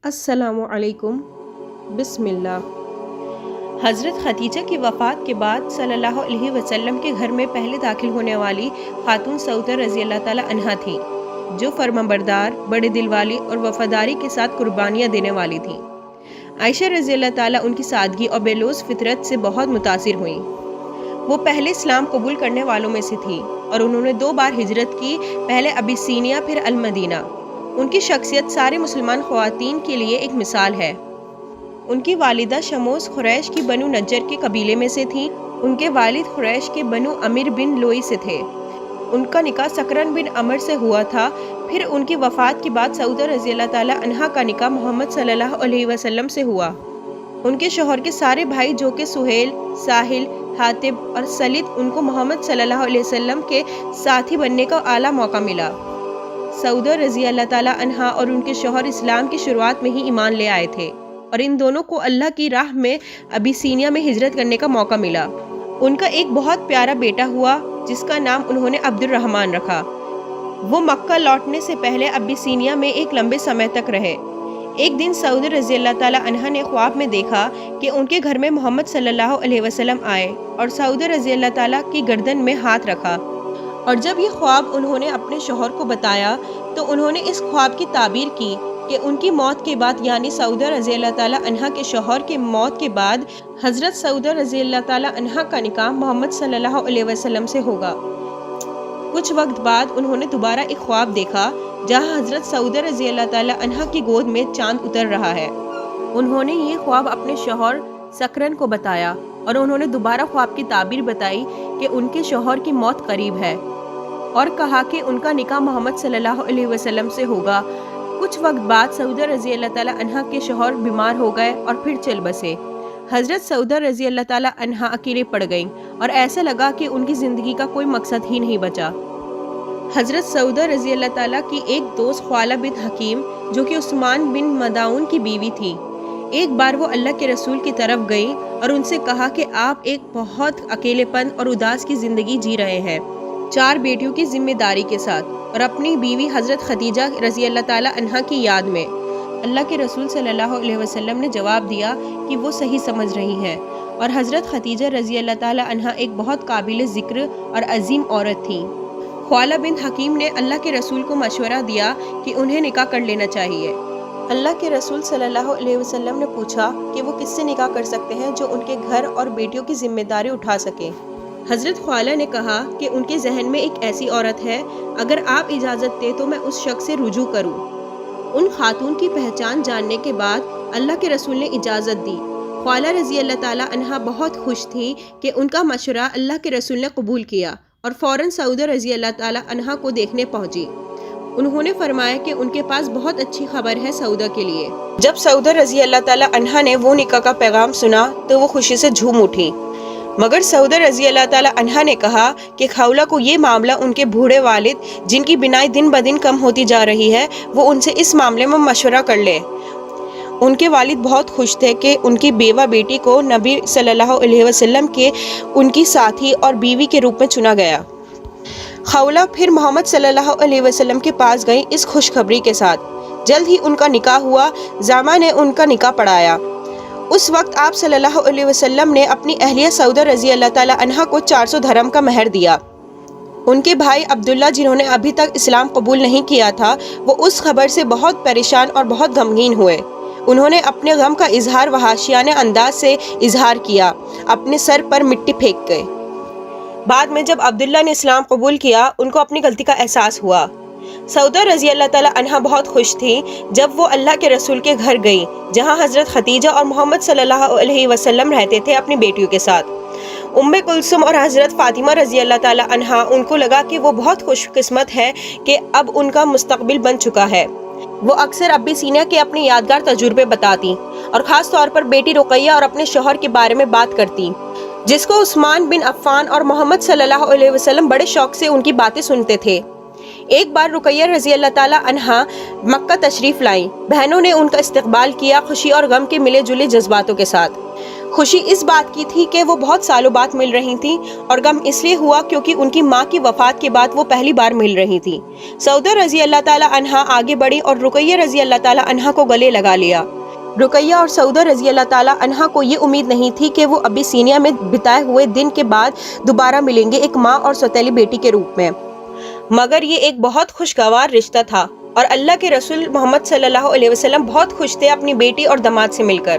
السلام علیکم۔ بسم اللہ۔ حضرت خدیجہ کی وفات کے بعد صلی اللہ علیہ وسلم کے گھر میں پہلے داخل ہونے والی خاتون سعودہ رضی اللہ تعالی عنہا تھیں، جو فرمانبردار، بڑے دل والی اور وفاداری کے ساتھ قربانیاں دینے والی تھیں۔ عائشہ رضی اللہ تعالی ان کی سادگی اور بے لوث فطرت سے بہت متاثر ہوئیں۔ وہ پہلے اسلام قبول کرنے والوں میں سے تھیں اور انہوں نے 2 بار ہجرت کی، پہلے ابیسینیا پھر المدینہ۔ ان کی شخصیت سارے مسلمان خواتین کے لیے ایک مثال ہے۔ ان کی والدہ شموس قریش کی بنو نجر کے قبیلے میں سے تھیں۔ ان کے والد قریش کے بنو عامر بن لوئی سے تھے۔ ان کا نکاح سکران بن عمر سے ہوا تھا۔ پھر ان کی وفات کے بعد سعودہ رضی اللہ تعالی عنہا کا نکاح محمد صلی اللہ علیہ وسلم سے ہوا۔ ان کے شوہر کے سارے بھائی جو کہ سہیل، ساحل، حاتب اور سلید، ان کو محمد صلی اللہ علیہ وسلم کے ساتھی بننے کا اعلیٰ موقع ملا۔ سعودہ رضی اللہ تعالی عنہا اور ان کے شوہر اسلام کی شروعات میں ہی ایمان لے آئے تھے اور ان دونوں کو اللہ کی راہ میں ابیسینیا میں ہجرت کرنے کا موقع ملا۔ ان کا ایک بہت پیارا بیٹا ہوا جس کا نام انہوں نے عبد الرحمن رکھا۔ وہ مکہ لوٹنے سے پہلے ابیسینیا میں ایک لمبے سمے تک رہے۔ ایک دن سعودہ رضی اللہ تعالی عنہا نے خواب میں دیکھا کہ ان کے گھر میں محمد صلی اللہ علیہ وسلم آئے اور سعودہ رضی اللہ تعالی کی گردن میں ہاتھ رکھا، اور جب یہ خواب انہوں نے اپنے شوہر کو بتایا تو انہوں نے اس خواب کی تعبیر کی کہ ان کی موت کے بعد، یعنی سعودہ رضی اللہ تعالی عنہا کے شوہر کے موت کے بعد، حضرت سعودہ رضی اللہ تعالی عنہا کا نکاح محمد صلی اللہ علیہ وسلم سے ہوگا۔ کچھ وقت بعد انہوں نے دوبارہ ایک خواب دیکھا جہاں حضرت سعودہ رضی اللہ تعالی عنہا کی گود میں چاند اتر رہا ہے۔ انہوں نے یہ خواب اپنے شوہر سکران کو بتایا اور انہوں نے دوبارہ خواب کی تعبیر بتائی کہ ان کے شوہر کی موت قریب ہے، اور کہا کہ ان کا نکاح محمد صلی اللہ علیہ وسلم سے ہوگا۔ کچھ وقت بعد سعودہ رضی اللہ تعالی عنہا کے شوہر بیمار ہو گئے اور پھر چل بسے۔ حضرت سعودہ رضی اللہ تعالی عنہا اکیلے پڑ گئیں اور ایسا لگا کہ ان کی زندگی کا کوئی مقصد ہی نہیں بچا۔ حضرت سعودہ رضی اللہ تعالی کی ایک دوست خوالہ بنت حکیم، جو کہ عثمان بن مدعون کی بیوی تھی، ایک بار وہ اللہ کے رسول کی طرف گئی اور ان سے کہا کہ آپ ایک بہت اکیلے پن اور اداس کی زندگی جی رہے ہیں، 4 بیٹیوں کی ذمہ داری کے ساتھ اور اپنی بیوی حضرت خدیجہ رضی اللہ تعالی عنہا کی یاد میں۔ اللہ کے رسول صلی اللہ علیہ وسلم نے جواب دیا کہ وہ صحیح سمجھ رہی ہیں، اور حضرت خدیجہ رضی اللہ تعالی عنہا ایک بہت قابل ذکر اور عظیم عورت تھیں۔ خوالہ بنت حکیم نے اللہ کے رسول کو مشورہ دیا کہ انہیں نکاح کر لینا چاہیے۔ اللہ کے رسول صلی اللہ علیہ وسلم نے پوچھا کہ وہ کس سے نکاح کر سکتے ہیں جو ان کے گھر اور بیٹیوں کی ذمہ داری اٹھا سکے۔ حضرت خوالہ نے کہا کہ ان کے ذہن میں ایک ایسی عورت ہے، اگر آپ اجازت دیں تو میں اس شخص سے رجوع کروں۔ ان خاتون کی پہچان جاننے کے بعد اللہ کے رسول نے اجازت دی۔ خوالہ رضی اللہ تعالی عنہا بہت خوش تھی کہ ان کا مشورہ اللہ کے رسول نے قبول کیا اور فوراً سعودہ رضی اللہ تعالی عنہا کو دیکھنے پہنچی۔ انہوں نے فرمایا کہ ان کے پاس بہت اچھی خبر ہے سعودہ کے لیے۔ جب سعودہ رضی اللہ تعالی عنہا نے وہ نکاح کا پیغام سنا تو وہ خوشی سے جھوم اٹھی، مگر سعودہ رضی اللہ تعالی عنہا نے کہا کہ خولہ کو یہ معاملہ ان کے بوڑھے والد، جن کی بینائی دن بدن کم ہوتی جا رہی ہے، وہ ان سے اس معاملے میں مشورہ کر لے۔ ان کے والد بہت خوش تھے کہ ان کی بیوہ بیٹی کو نبی صلی اللہ علیہ وسلم کے ان کی ساتھی اور بیوی کے روپ میں چنا گیا۔ خولہ پھر محمد صلی اللہ علیہ وسلم کے پاس گئی اس خوشخبری کے ساتھ۔ جلد ہی ان کا نکاح ہوا۔ زامہ نے ان کا نکاح پڑھایا۔ اس وقت آپ صلی اللہ علیہ وسلم نے اپنی اہلیہ سعودہ رضی اللہ تعالی عنہا کو 400 درہم کا مہر دیا۔ ان کے بھائی عبداللہ، جنہوں نے ابھی تک اسلام قبول نہیں کیا تھا، وہ اس خبر سے بہت پریشان اور بہت غمگین ہوئے۔ انہوں نے اپنے غم کا اظہار وحشیانہ انداز سے اظہار کیا، اپنے سر پر مٹی پھینک گئے۔ بعد میں جب عبداللہ نے اسلام قبول کیا، ان کو اپنی غلطی کا احساس ہوا۔ سعودہ رضی اللہ تعالی عنہا بہت خوش تھی جب وہ اللہ کے رسول کے گھر گئی، جہاں حضرت خدیجہ اور محمد صلی اللہ علیہ وسلم رہتے تھے اپنی بیٹیوں کے ساتھ۔ کلثوم اور حضرت فاطمہ رضی اللہ تعالی عنہا، ان کو لگا کہ وہ بہت خوش قسمت ہے کہ اب ان کا مستقبل بن چکا ہے۔ وہ اکثر ابیسینیا کے اپنے یادگار تجربے بتاتی اور خاص طور پر بیٹی رقیہ اور اپنے شوہر کے بارے میں بات کرتی، جس کو عثمان بن عفان اور محمد صلی اللہ علیہ وسلم بڑے شوق سے ان کی باتیں سنتے تھے۔ ایک بار رقیہ رضی اللہ تعالی عنہا مکہ تشریف لائیں۔ بہنوں نے ان کا استقبال کیا، خوشی اور غم کے ملے جلے جذباتوں کے ساتھ۔ خوشی اس بات کی تھی کہ وہ بہت سالوں بعد مل رہی تھیں، اور غم اس لیے ہوا کیونکہ ان کی ماں کی وفات کے بعد وہ پہلی بار مل رہی تھیں۔ سعودہ رضی اللہ تعالیٰ عنہا آگے بڑھی اور رقیہ رضی اللہ تعالیٰ عنہا کو گلے لگا لیا۔ رقیہ اور سعودہ رضی اللہ تعالیٰ عنہا کو یہ امید نہیں تھی کہ وہ ابیسینیا میں بتائے ہوئے دن کے بعد دوبارہ ملیں گے ایک ماں اور سوتیلی بیٹی کے روپ میں، مگر یہ ایک بہت خوشگوار رشتہ تھا، اور اللہ کے رسول محمد صلی اللہ علیہ وسلم بہت خوش تھے اپنی بیٹی اور داماد سے مل کر۔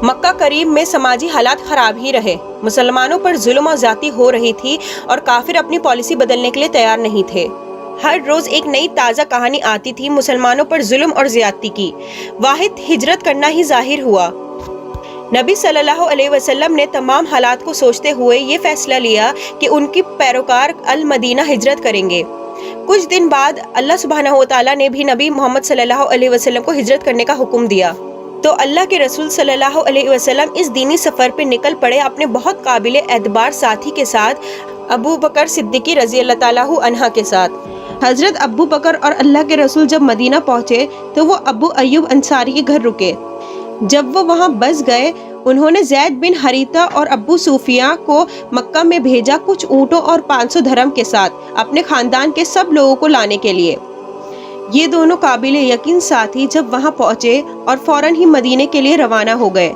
مکہ کریم میں سماجی حالات خراب ہی رہے، مسلمانوں پر ظلم و زیادتی ہو رہی تھی اور کافر اپنی پالیسی بدلنے کے لیے تیار نہیں تھے۔ ہر روز ایک نئی تازہ کہانی آتی تھی مسلمانوں پر ظلم اور زیادتی کی۔ واحد ہجرت کرنا ہی ظاہر ہوا۔ نبی صلی اللہ علیہ وسلم نے تمام حالات کو سوچتے ہوئے یہ فیصلہ لیا کہ ان کی پیروکار المدینہ ہجرت کریں گے۔ کچھ دن بعد اللہ سبحانہ و تعالیٰ نے بھی نبی محمد صلی اللہ علیہ وسلم کو ہجرت کرنے کا حکم دیا، تو اللہ کے رسول صلی اللہ علیہ وسلم اس دینی سفر پہ نکل پڑے اپنے بہت قابل اعتبار ساتھی کے ساتھ، ابو بکر صدیقی رضی اللہ تعالیٰ عنہ کے ساتھ۔ حضرت ابو بکر اور اللہ کے رسول جب مدینہ پہنچے تو وہ ابو ایوب انصاری کے گھر رکے۔ جب وہ وہاں بس گئے، انہوں نے زید بن حریثہ اور ابو سفیان کو مکہ میں بھیجا کچھ اونٹوں اور 500 درہم کے ساتھ اپنے خاندان کے سب لوگوں کو لانے کے لیے۔ یہ دونوں قابل یقین ساتھی جب وہاں پہنچے اور فوراً ہی مدینے کے لیے روانہ ہو گئے۔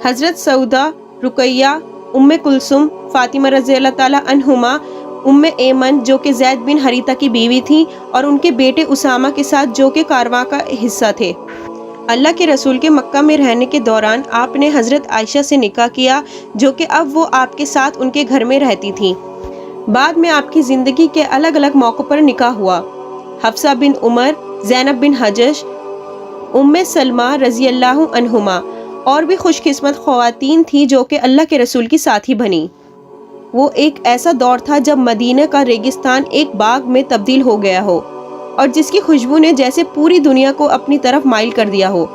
حضرت سعودہ، رقیہ، ام کلثوم، فاطمہ رضی اللہ تعالیٰ عنہما، ام ایمن جو کہ زید بن حریثہ کی بیوی تھیں، اور ان کے بیٹے اسامہ کے ساتھ جو کہ کارواں کا حصہ تھے۔ اللہ کے رسول کے مکہ میں رہنے کے دوران آپ نے حضرت عائشہ سے نکاح کیا، جو کہ اب وہ آپ کے ساتھ ان کے گھر میں رہتی تھیں۔ بعد میں آپ کی زندگی کے الگ الگ موقعوں پر نکاح ہوا۔ حفصہ بن عمر، زینب بن حجش، ام سلمہ رضی اللہ عنہما اور بھی خوش قسمت خواتین تھیں جو کہ اللہ کے رسول کی ساتھی بنی۔ وہ ایک ایسا دور تھا جب مدینہ کا ریگستان ایک باغ میں تبدیل ہو گیا ہو، اور جس کی خوشبو نے جیسے پوری دنیا کو اپنی طرف مائل کر دیا ہو۔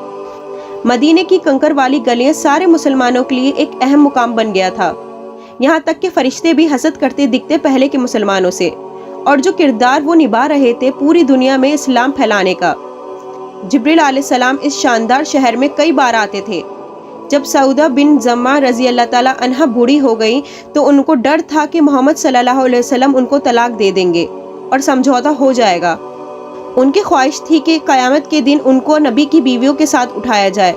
مدینے کی کنکر والی گلیاں سارے مسلمانوں کے لیے ایک اہم مقام بن گیا تھا، یہاں تک کہ فرشتے بھی حسد کرتے دکھتے پہلے کے مسلمانوں سے، اور جو کردار وہ نبھا رہے تھے پوری دنیا میں اسلام پھیلانے کا۔ جبریل علیہ السلام اس شاندار شہر میں کئی بار آتے تھے۔ جب سعودہ بن زمعہ رضی اللہ تعالیٰ عنہا بوڑھی ہو گئی تو ان کو ڈر تھا کہ محمد صلی اللہ علیہ وسلم ان کو طلاق دے دیں گے اور سمجھوتا ہو جائے گا۔ ان کی خواہش تھی کہ قیامت کے دن ان کو نبی کی بیویوں کے ساتھ اٹھایا جائے،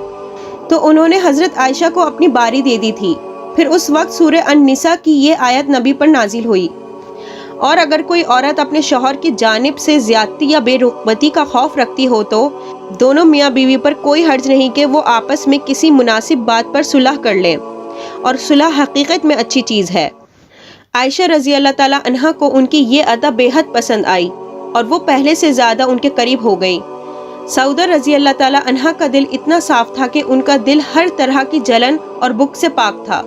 تو انہوں نے حضرت عائشہ کو اپنی باری دے دی تھی۔ پھر اس وقت سورہ النساء کی یہ آیت نبی پر نازل ہوئی، اور اگر کوئی عورت اپنے شوہر کی جانب سے زیادتی یا بے رغبتی کا خوف رکھتی ہو تو دونوں میاں بیوی پر کوئی حرج نہیں کہ وہ آپس میں کسی مناسب بات پر صلح کر لیں، اور صلح حقیقت میں اچھی چیز ہے۔ عائشہ رضی اللہ تعالیٰ عنہا کو ان کی یہ ادا بے حد پسند آئی، اور وہ پہلے سے زیادہ ان کے قریب ہو گئی۔ سعودہ رضی اللہ تعالیٰ عنہا کا دل اتنا صاف تھا کہ ان کا دل ہر طرح کی جلن اور بغض سے پاک تھا۔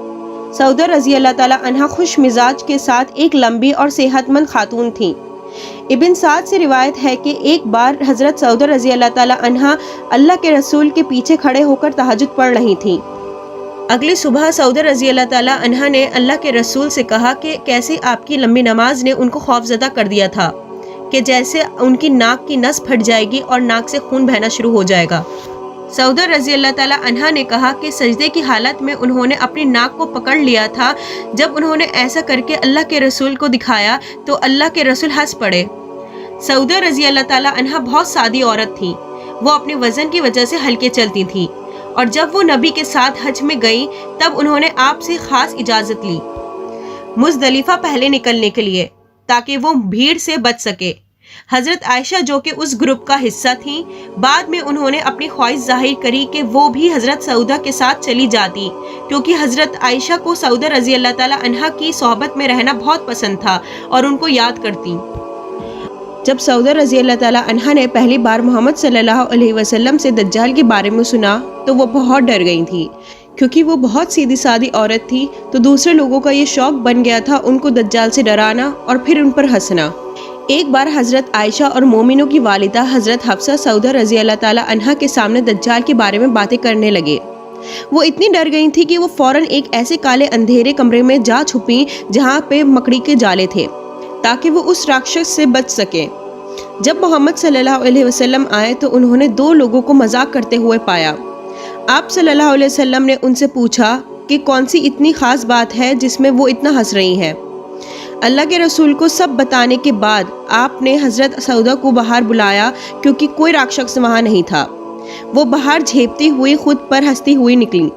سعودہ رضی اللہ تعالیٰ عنہا خوش مزاج کے ساتھ ایک لمبی اور صحت مند خاتون تھیں۔ ابن سعد سے روایت ہے کہ ایک بار حضرت سعودہ رضی اللہ تعالیٰ عنہا اللہ کے رسول کے پیچھے کھڑے ہو کر تہجد پڑھ رہی تھیں۔ اگلی صبح سعودہ رضی اللہ تعالیٰ عنہا نے اللہ کے رسول سے کہا کہ کیسے آپ کی لمبی نماز نے ان کو خوفزدہ کر دیا تھا کہ جیسے ان کی ناک کی نس پھٹ جائے گی اور ناک سے خون بہنا شروع ہو جائے گا۔ سعودہ رضی اللہ تعالیٰ عنہا نے کہا کہ سجدے کی حالت میں انہوں نے اپنی ناک کو پکڑ لیا تھا۔ جب انہوں نے ایسا کر کے اللہ کے رسول کو دکھایا تو اللہ کے رسول ہنس پڑے۔ سعودہ رضی اللہ تعالیٰ عنہا بہت سادی عورت تھی، وہ اپنے وزن کی وجہ سے ہلکے چلتی تھی، اور جب وہ نبی کے ساتھ حج میں گئیں تب انہوں نے آپ سے خاص اجازت لی مزدلفہ پہلے نکلنے کے لیے تاکہ وہ بھیڑ سے بچ سکے۔ حضرت عائشہ جو کہ اس گروپ کا حصہ تھیں، بعد میں انہوں نے اپنی خواہش ظاہر کری کہ وہ بھی حضرت سعودہ کے ساتھ چلی جاتی، کیونکہ حضرت عائشہ کو سعودہ رضی اللہ تعالیٰ عنہا کی صحبت میں رہنا بہت پسند تھا اور ان کو یاد کرتی۔ جب سعودہ رضی اللہ تعالیٰ عنہا نے پہلی بار محمد صلی اللہ علیہ وسلم سے دجال کے بارے میں سنا تو وہ بہت ڈر گئی تھی، کیونکہ وہ بہت سیدھی سادی عورت تھی، تو دوسرے لوگوں کا یہ شوق بن گیا تھا ان کو دجال سے ڈرانا اور پھر ان پر ہنسنا۔ ایک بار حضرت عائشہ اور مومنوں کی والدہ حضرت حفصہ سعودہ رضی اللہ تعالیٰ عنہا کے سامنے دجال کے بارے میں باتیں کرنے لگے۔ وہ اتنی ڈر گئی تھی کہ وہ فوراً ایک ایسے کالے اندھیرے کمرے میں جا چھپیں جہاں پہ مکڑی کے جالے تھے، تاکہ وہ اس راکشس سے بچ سکیں۔ جب محمد صلی اللہ علیہ وسلم آئے تو انہوں نے دو لوگوں کو مذاق کرتے ہوئے پایا۔ آپ صلی اللہ علیہ وسلم نے ان سے پوچھا کہ کون سی اتنی خاص بات ہے جس میں وہ اتنا ہنس رہی ہیں۔ اللہ کے رسول کو سب بتانے کے بعد آپ نے حضرت سودا کو باہر بلایا کیونکہ کوئی راکشس وہاں نہیں تھا۔ وہ باہر جھیپتی ہوئی خود پر ہنستی ہوئی نکلی۔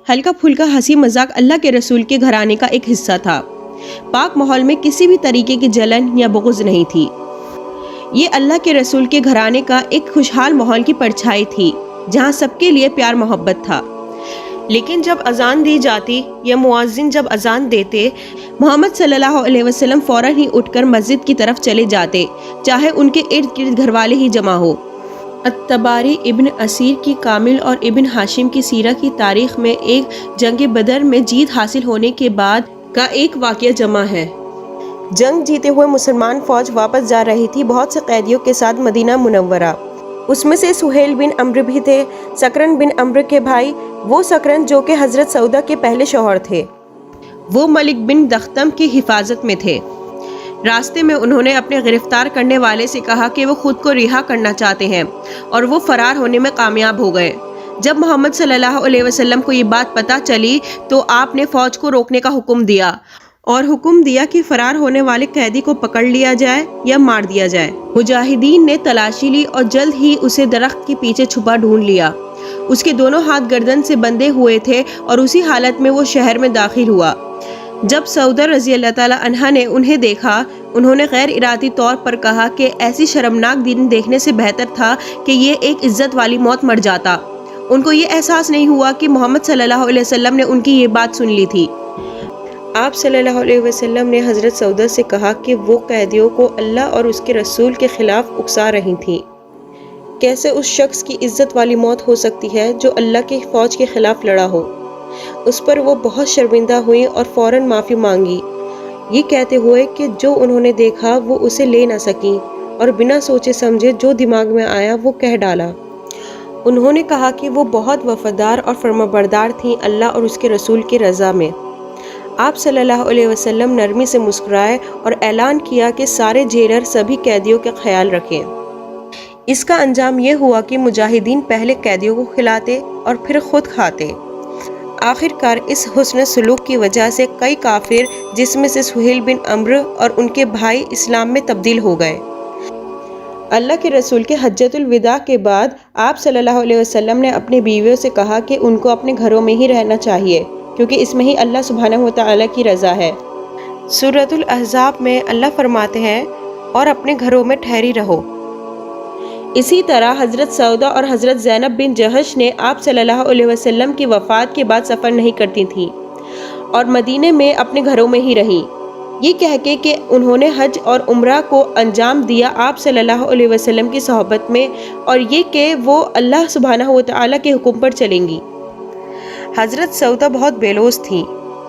ہلکا پھلکا ہنسی مذاق اللہ کے رسول کے گھرانے کا ایک حصہ تھا۔ پاک ماحول میں کسی بھی طریقے کی جلن یا بغض نہیں تھی۔ یہ اللہ کے رسول کے گھرانے کا ایک خوشحال ماحول کی پرچھائی تھی جہاں سب کے لیے پیار محبت تھا۔ لیکن جب اذان دی جاتی یا مؤذن جب اذان دیتے، محمد صلی اللہ علیہ وسلم فوراً ہی اٹھ کر مسجد کی طرف چلے جاتے، چاہے ان کے ارد گرد گھر والے ہی جمع ہو۔ الطبری ابن اسیر کی کامل اور ابن ہاشم کی سیرہ کی تاریخ میں ایک جنگ بدر میں جیت حاصل ہونے کے بعد کا ایک واقعہ جمع ہے۔ جنگ جیتے ہوئے مسلمان فوج واپس جا رہی تھی بہت سے قیدیوں کے ساتھ مدینہ منورہ۔ اس میں سے سہیل بن عمرو بھی تھے، سکرن بن عمرو کے بھائی، وہ سکرن جو کہ حضرت سودا کے پہلے شوہر تھے۔ وہ ملک بن دختم کی حفاظت میں تھے۔ راستے میں انہوں نے اپنے گرفتار کرنے والے سے کہا کہ وہ خود کو رہا کرنا چاہتے ہیں اور وہ فرار ہونے میں کامیاب ہو گئے۔ جب محمد صلی اللہ علیہ وسلم کو یہ بات پتہ چلی تو آپ نے فوج کو روکنے کا حکم دیا اور حکم دیا کہ فرار ہونے والے قیدی کو پکڑ لیا جائے یا مار دیا جائے۔ مجاہدین نے تلاشی لی اور جلد ہی اسے درخت کے پیچھے چھپا ڈھونڈ لیا۔ اس کے دونوں ہاتھ گردن سے بندھے ہوئے تھے اور اسی حالت میں وہ شہر میں داخل ہوا۔ جب سودا رضی اللہ تعالیٰ عنہا نے انہیں دیکھا، انہوں نے غیر ارادی طور پر کہا کہ ایسی شرمناک دن دیکھنے سے بہتر تھا کہ یہ ایک عزت والی موت مر جاتا۔ ان کو یہ احساس نہیں ہوا کہ محمد صلی اللہ علیہ وسلم نے ان کی یہ بات سن لی تھی۔ آپ صلی اللہ علیہ وسلم نے حضرت سودا سے کہا کہ وہ قیدیوں کو اللہ اور اس کے رسول کے خلاف اکسا رہی تھیں۔ کیسے اس شخص کی عزت والی موت ہو سکتی ہے جو اللہ کی فوج کے خلاف لڑا ہو؟ اس پر وہ بہت شرمندہ ہوئی اور فوراً معافی مانگی، یہ کہتے ہوئے کہ جو انہوں نے دیکھا وہ اسے لے نہ سکیں اور بنا سوچے سمجھے جو دماغ میں آیا وہ کہہ ڈالا۔ انہوں نے کہا کہ وہ بہت وفادار اور فرمانبردار تھیں اللہ اور اس کے رسول کی رضا میں۔ آپ صلی اللہ علیہ وسلم نرمی سے مسکرائے اور اعلان کیا کہ سارے جیلر سبھی قیدیوں کا خیال رکھیں۔ اس کا انجام یہ ہوا کہ مجاہدین پہلے قیدیوں کو کھلاتے اور پھر خود کھاتے۔ آخر کار اس حسن سلوک کی وجہ سے کئی کافر جس میں سے سہیل بن عمرو اور ان کے بھائی اسلام میں تبدیل ہو گئے۔ اللہ کے رسول کے حجۃ الوداع کے بعد آپ صلی اللہ علیہ وسلم نے اپنی بیویوں سے کہا کہ ان کو اپنے گھروں میں ہی رہنا چاہیے کیونکہ اس میں ہی اللہ سبحانہ وتعالی کی رضا ہے۔ سورۃ الاحزاب میں اللہ فرماتے ہیں اور اپنے گھروں میں ٹھہری رہو۔ اسی طرح حضرت سودا اور حضرت زینب بن جہش نے آپ صلی اللہ علیہ وسلم کی وفات کے بعد سفر نہیں کرتی تھیں اور مدینے میں اپنے گھروں میں ہی رہیں، یہ کہہ کے کہ انہوں نے حج اور عمرہ کو انجام دیا آپ صلی اللہ علیہ وسلم کی صحبت میں، اور یہ کہ وہ اللہ سبحانہ وتعالی کے حکم پر چلیں گی۔ حضرت سودا بہت بے لوث تھیں۔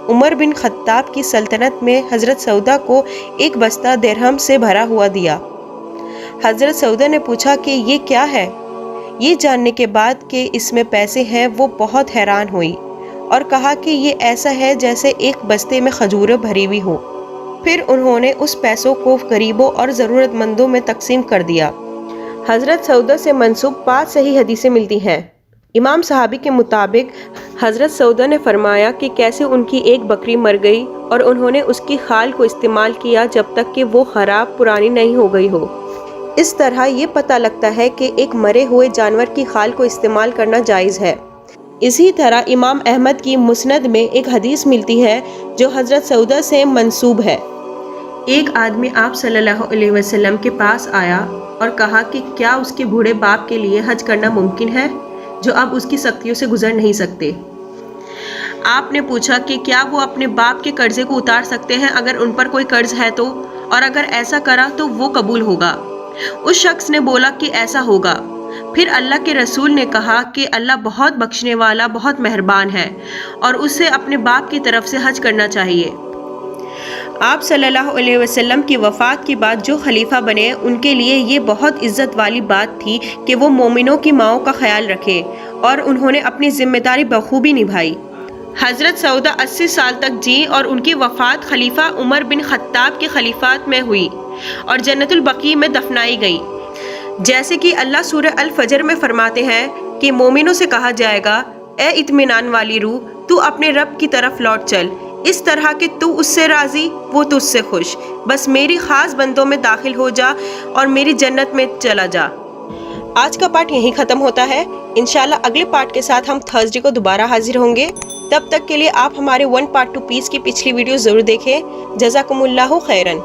عمر بن خطاب کی سلطنت میں حضرت سودا کو ایک بستہ درہم سے بھرا ہوا دیا۔ حضرت سودا نے پوچھا کہ یہ کیا ہے؟ یہ جاننے کے بعد کہ اس میں پیسے ہیں وہ بہت حیران ہوئی اور کہا کہ یہ ایسا ہے جیسے ایک بستے میں کھجوریں بھری ہوئی ہو۔ پھر انہوں نے اس پیسوں کو غریبوں اور ضرورت مندوں میں تقسیم کر دیا۔ حضرت سودا سے منسوب 5 صحیح حدیثیں ملتی ہیں۔ امام صحابی کے مطابق حضرت سودا نے فرمایا کہ کیسے ان کی ایک بکری مر گئی اور انہوں نے اس کی خال کو استعمال کیا جب تک کہ وہ خراب پرانی نہیں ہو گئی ہو۔ اس طرح یہ پتہ لگتا ہے کہ ایک مرے ہوئے جانور کی خال کو استعمال کرنا جائز ہے۔ اسی طرح امام احمد کی مسند میں ایک حدیث ملتی ہے جو حضرت سودا سے منسوب ہے۔ ایک آدمی آپ صلی اللہ علیہ وسلم کے پاس آیا اور کہا کہ کیا اس کے بوڑھے باپ کے لیے حج کرنا ممکن ہے جو اب اس کی سختیوں سے گزر نہیں سکتے۔ آپ نے پوچھا کہ کیا وہ اپنے باپ کے قرضے کو اتار سکتے ہیں اگر ان پر کوئی قرض ہے تو، اور اگر ایسا کرا تو وہ قبول ہوگا؟ اس شخص نے بولا کہ ایسا ہوگا۔ پھر اللہ کے رسول نے کہا کہ اللہ بہت بخشنے والا، بہت مہربان ہے اور اسے اپنے باپ کی طرف سے حج کرنا چاہیے۔ آپ صلی اللہ علیہ وسلم کی وفات کے بعد جو خلیفہ بنے ان کے لیے یہ بہت عزت والی بات تھی کہ وہ مومنوں کی ماؤں کا خیال رکھے، اور انہوں نے اپنی ذمہ داری بخوبی نبھائی۔ حضرت سودا 80 سال تک جی اور ان کی وفات خلیفہ عمر بن خطاب کے خلیفات میں ہوئی اور جنت البقیع میں دفنائی گئی۔ جیسے کہ اللہ سورہ الفجر میں فرماتے ہیں کہ مومنوں سے کہا جائے گا، اے اطمینان والی روح، تو اپنے رب کی طرف لوٹ چل، اس طرح کہ تو اس سے راضی، وہ تجھ سے خوش۔ بس میری خاص بندوں میں داخل ہو جا اور میری جنت میں چلا جا۔ آج کا پارٹ یہیں ختم ہوتا ہے۔ انشاءاللہ اگلے پارٹ کے ساتھ ہم تھرسڈے کو دوبارہ حاضر ہوں گے۔ تب تک کے لیے آپ ہمارے 1 پارٹ 2 پیس کی پچھلی ویڈیو ضرور دیکھیں۔ جزاکم اللہ خیرن۔